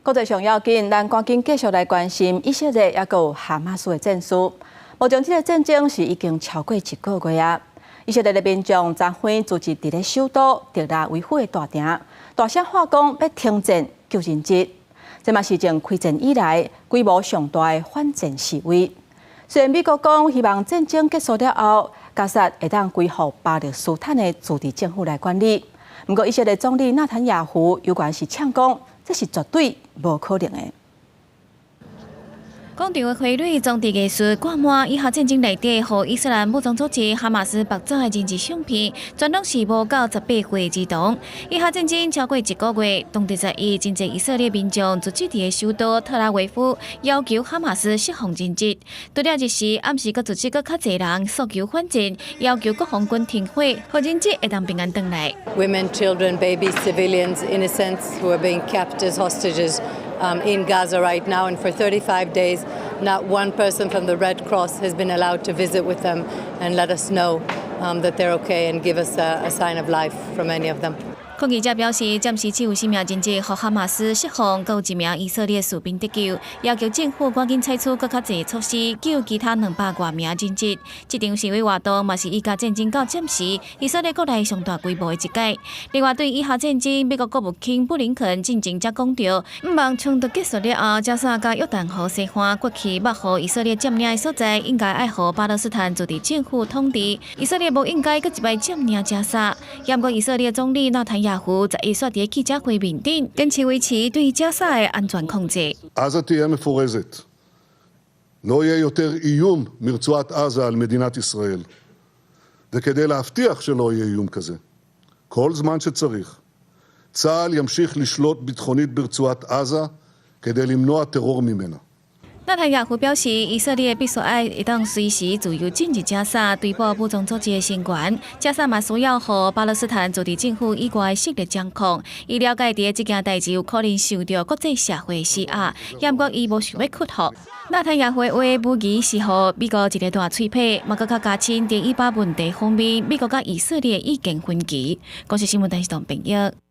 国际上要紧，咱赶紧继续来关心以色列也有哈马斯的战事。目前这个战争是已经超过1个月啊！以色列的民众昨昏组织伫咧首都特拉维夫的大厅，大声喊讲要停战救人质。这嘛是从开战以来规模上大的反战示威。虽然美国讲希望战争结束了后，加沙会当归附巴勒斯坦的自治政府来管理，不过以色列总理纳坦雅胡有关是呛讲，这是绝对无可能的。广场的花蕊、装置艺术挂满以哈战争内底，和伊斯兰武装组织哈马斯拍照的人质相片，全拢是无到18岁的儿童。以哈战争超过1个月，当地11真侪以色列民众组织伫首都特拉维夫，要求哈马斯释放人质。除了日时暗时，佮组织佮较侪人诉求反战，要求国防军停火，互人质会当平安回来。Women, children, babies, civilians, innocents who are being kept as hostages. In Gaza right now, and for 35 days, not one person from the Red Cross has been allowed to visit with them and let us know that they're okay and give us a sign of life from any of them. 抗议者表示，暂时只有4名人质和哈马斯释放，佮有1名以色列士兵得救，要求政府赶紧采取更较侪措施，救其他200多名人质。这场示威活动嘛是以加战争到暂时以色列国内上大规模的一届。另外，对以哈战争，美国国务卿布林肯进前才讲到，毋望冲突结束了后，加沙甲约旦河西岸过去捌互以色列占领的所在，应该爱互巴勒斯坦自治政府统治。以色列无应该佮一摆占领加沙。不过，以色列总理纳坦雅胡在说伫记者会面顶，坚持维持对加沙的安全控制。עזה תהיה מפורזת. לא יהיה יותר איום מרצועת עזה על מדינת ישראל. וכדי להבטיח שלא יהיה איום כזה, כל זמן שצריך, צה"ל ימשיך לשלוט ביטחונית ברצועת עזה כדי למנוע טרור ממנה. 纳坦雅胡表示，以色列必须爱会当随时自由进入加沙，对付武装组织的成员。加沙嘛需要和巴勒斯坦自治政府以外的势力掌控。伊了解伫这件代志有可能受到国际社会施压，不过伊无想要屈服。纳坦雅胡的话无疑是予美国一个大嘴皮，嘛更加加深伫以巴问题方面，美国甲以色列意见分歧。国际新闻台是同朋友。